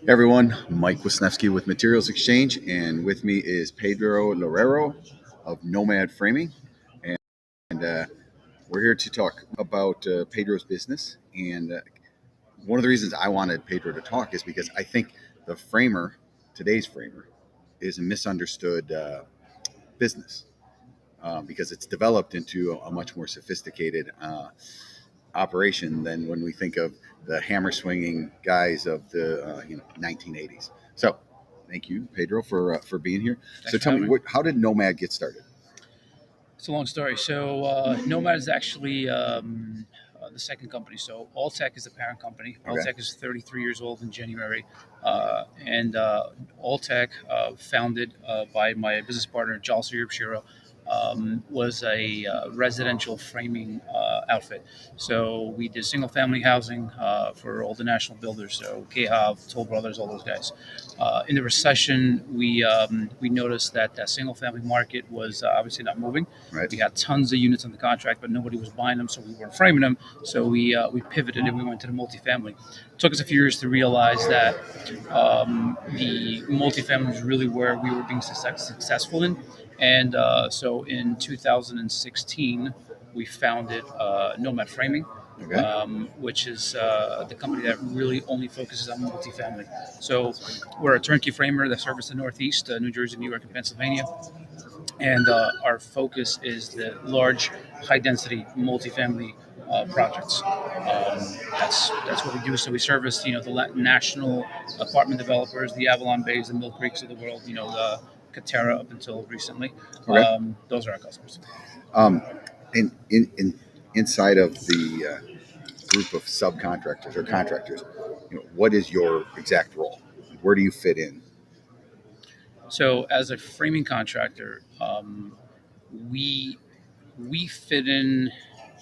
Everyone, Mike Wisniewski with Materials Exchange, and with me is Pedro Lorero of Nomad Framing, and we're here to talk about Pedro's business. And one of the reasons I wanted Pedro to talk is because I think the framer, today's framer, is a misunderstood business because it's developed into a much more sophisticated operation than when we think of the hammer swinging guys of the 1980s. So, thank you, Pedro, for being here. Thanks So, for tell me, having me. how did Nomad get started? It's a long story. So Nomad is actually the second company. So Alltech is the parent company. Okay. Alltech is 33 years old in January, and Alltech, founded by my business partner Jalsa Shiro, was a residential framing outfit. So we did single family housing for all the national builders, so KHAV, Toll Brothers, all those guys. In the recession, we noticed that that single family market was obviously not moving. Right. We had tons of units on the contract, but nobody was buying them, so we weren't framing them. So we pivoted and we went to the multifamily. It took us a few years to realize that the multifamily was really where we were being successful in. And so in 2016, we founded Nomad Framing, Okay. which is the company that really only focuses on multifamily. So we're a turnkey framer that serves the Northeast, New Jersey, New York, and Pennsylvania. And our focus is the large, high-density multifamily projects. That's what we do. So we service, the national apartment developers, the Avalon Bays, the Mill Creeks of the world. The Katera up until recently. Okay. Those are our customers. Um, inside of the group of subcontractors or contractors, what is your exact role? Where do you fit in? So as a framing contractor, we we fit in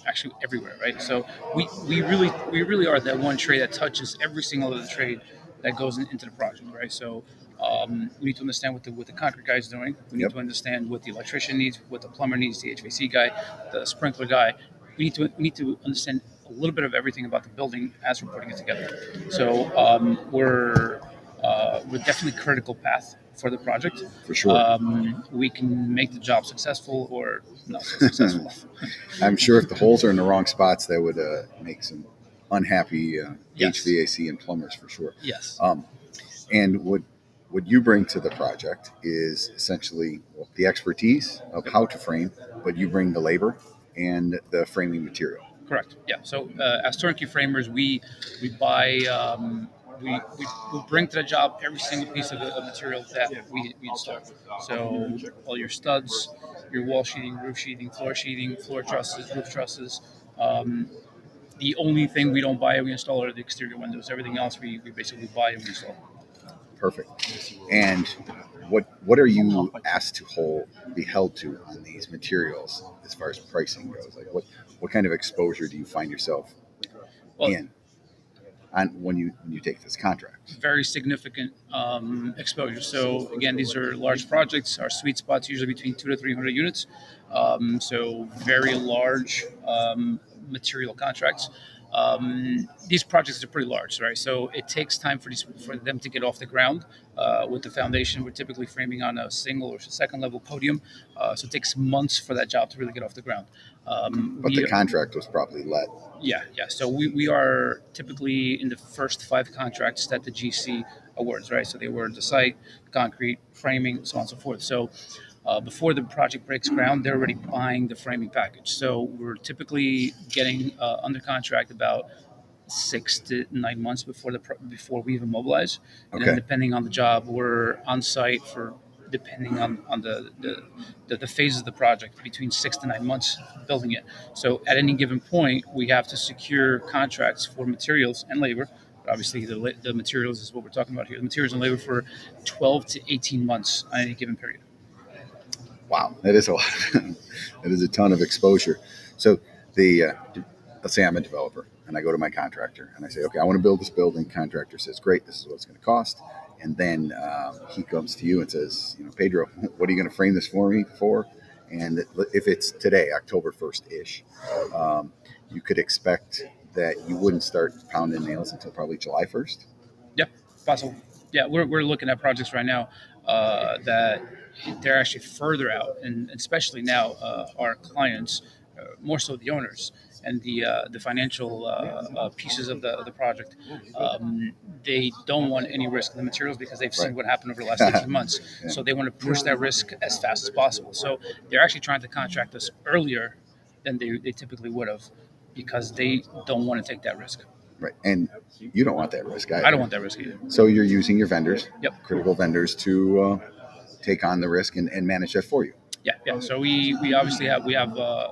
actually everywhere, right? So we really are that one trade that touches every single other trade that goes into the project, right? So we need to understand what the concrete guy is doing. We need Yep. to understand what the electrician needs, what the plumber needs, the HVAC guy, the sprinkler guy. We need to understand a little bit of everything about the building as we're putting it together. So we're definitely critical path for the project. For sure. We can make the job successful or not so successful. I'm sure if the holes are in the wrong spots, that would make some unhappy Yes. HVAC and plumbers for sure. Yes. And what you bring to the project is essentially the expertise of how to frame, but you bring the labor and the framing material. Correct. Yeah. So as turnkey framers, we buy we bring to the job every single piece of material that we install. So all your studs, your wall sheeting, floor trusses, roof trusses. Um, the only thing we don't buy, we install are the exterior windows. Everything else we basically buy and we install. Perfect. And what are you asked to be held to on these materials as far as pricing goes? Like what kind of exposure do you find yourself Well, in on when you take this contract? very significant exposure. So again, these are large projects. Our sweet spot's usually between 200 to 300 units. So very large material contracts. These projects are pretty large, right? So it takes time for them to get off the ground. With the foundation, we're typically framing on a single or second level podium, so it takes months for that job to really get off the ground. But the contract was probably let. Yeah, yeah. So we are typically in the first 5 contracts that the GC awards, right? So they award the site, concrete, framing, so on and so forth. So before the project breaks ground, they're already buying the framing package. So we're typically getting under contract about 6 to 9 months before we even mobilize. And then Okay. depending on the job, we're on site for depending on the phases of the project between 6 to 9 months building it. So at any given point, we have to secure contracts for materials and labor. But obviously, the materials is what we're talking about here. The materials and labor for 12 to 18 months on any given period. Wow, that is a lot. That is a ton of exposure. So the let's say I'm a developer and I go to my contractor and I say, okay, I want to build this building. Contractor says, great, this is what it's going to cost. And then he comes to you and says, Pedro, what are you going to frame this for me for? And if it's today, October 1st ish, you could expect that you wouldn't start pounding nails until probably July 1st. Yeah, possible. Yeah, we're looking at projects right now that they're actually further out, and especially now our clients, more so the owners and the financial pieces of the project, they don't want any risk in the materials because they've seen Right. what happened over the last 18 months. Yeah. So they want to push that risk as fast as possible. So they're actually trying to contract us earlier than they typically would have because they don't want to take that risk. Right. And you don't want that risk either. I don't want that risk either. So you're using your vendors, Yep. critical vendors, to take on the risk and manage that for you. Yeah. So we obviously have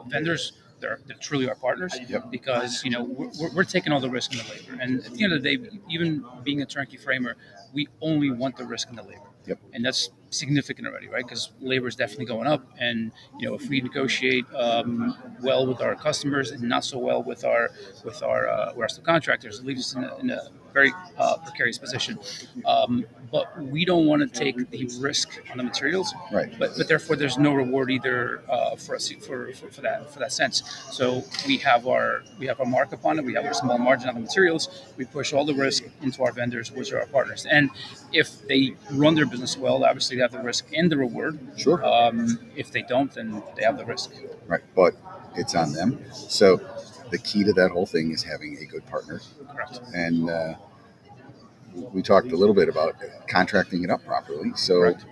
vendors. They're truly our partners. Yep. Because we're taking all the risk in the labor, and at the end of the day, even being a turnkey framer, we only want the risk in the labor. Yep. And that's significant already, right? Because labor is definitely going up, and if we negotiate well with our customers and not so well with our subcontractors, it leaves us in a very precarious position. But we don't want to take the risk on the materials, Right. But therefore, there's no reward either for us for that sense. So we have our markup on it. We have a small margin on the materials. We push all the risk into our vendors, which are our partners. And if they run their business well, obviously they have the risk and the reward. Sure. If they don't, then they have the risk. Right. But it's on them. So the key to that whole thing is having a good partner. Correct. And we talked a little bit about contracting it up properly. So Correct.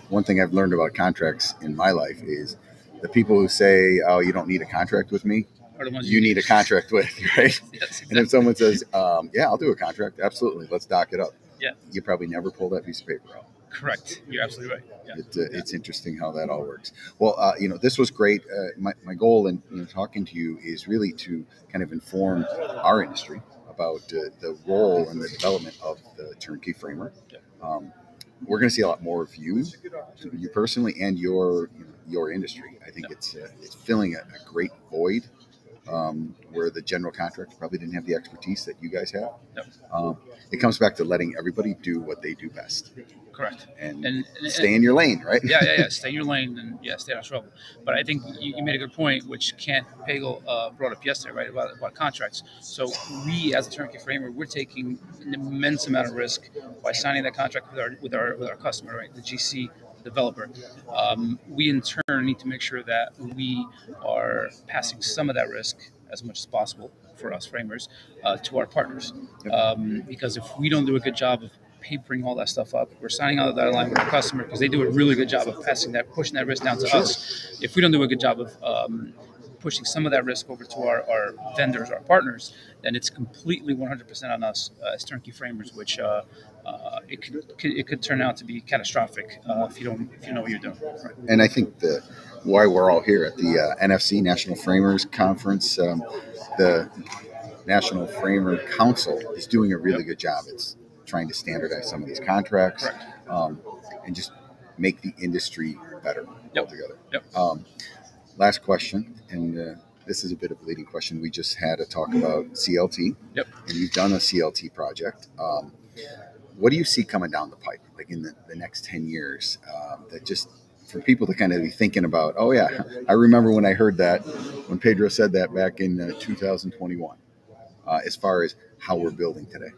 One thing I've learned about contracts in my life is the people who say, "Oh, you don't need a contract with me," Are the ones you need a contract with, right? Yes, exactly. And if someone says, "Yeah, I'll do a contract," absolutely, let's dock it up. Yeah. You probably never pull that piece of paper out. Correct. You're absolutely right. Yeah. It's interesting how that all works. Well, this was great. My goal in talking to you is really to kind of inform our industry about the role and the development of the turnkey framer. We're going to see a lot more of you personally, and your industry. I think it's filling a great void where the general contractor probably didn't have the expertise that you guys have. Yep. It comes back to letting everybody do what they do best. Correct. And stay in your lane, right? Yeah. Stay in your lane and stay out of trouble. But I think you made a good point, which Kent Pagel brought up yesterday, right, about contracts. So we, as a turnkey framer, we're taking an immense amount of risk by signing that contract with our customer, right, the GC developer. We in turn need to make sure that we are passing some of that risk as much as possible for us framers to our partners, because if we don't do a good job of papering all that stuff up, we're signing on the dotted line with our customer because they do a really good job of pushing that risk down to us. If we don't do a good job of pushing some of that risk over to our vendors, our partners, then it's completely 100% on us as turnkey framers, which it could turn out to be catastrophic if you know what you're doing. Right. And I think why we're all here at the NFC National Framers Conference, the National Framer Council is doing a really good job. It's trying to standardize some of these contracts, and just make the industry better altogether. Yep. Last question, and this is a bit of a leading question. We just had a talk about CLT, Yep. and you've done a CLT project. What do you see coming down the pipe, like in the next 10 years, that just for people to kind of be thinking about, oh yeah, I remember when I heard that, when Pedro said that back in 2021, as far as how we're building today,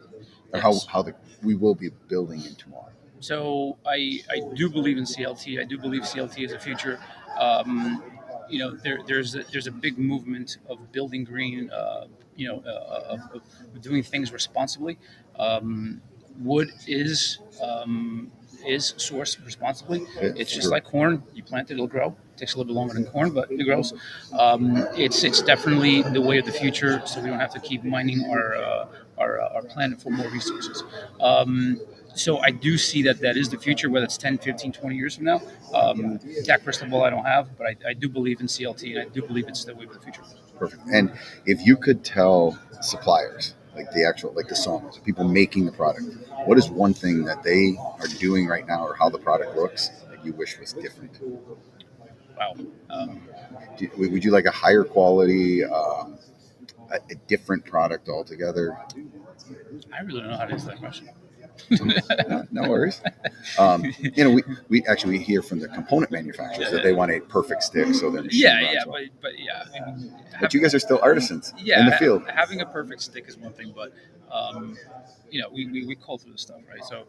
or how we will be building in tomorrow. So I do believe in CLT. I do believe CLT is a future. There's a big movement of building green, of doing things responsibly. Wood is sourced responsibly. It's just like corn. You plant it, it'll grow. It takes a little bit longer than corn, but it grows. It's definitely the way of the future, so we don't have to keep mining our planet for more resources. So I do see that is the future, whether it's 10, 15, 20 years from now. That crystal ball I don't have, but I do believe in CLT, and I do believe it's the way of the future. Perfect. And if you could tell suppliers, like the sawmills, people making the product, what is one thing that they are doing right now, or how the product looks, that you wish was different? Wow. Would you like a higher quality, a different product altogether? I really don't know how to answer that question. No worries. We actually hear from the component manufacturers that they want a perfect stick, so their machine runs well. but yeah, I mean, But you guys are still artisans yeah, in the field. having a perfect stick is one thing, but we call through the stuff, right? So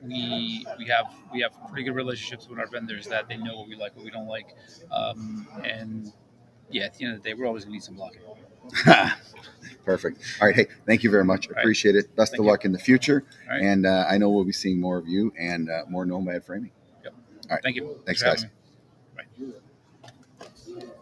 we have pretty good relationships with our vendors that they know what we like, what we don't like, and yeah, at the end of the day, we're always gonna need some blocking. Perfect. All right. Hey, thank you very much. Right. Appreciate it. Best Thank of you. luck in the future. All right. And I know we'll be seeing more of you and more Nomad framing. Yep. All right. Thank you. Thanks, for guys. having me. Bye.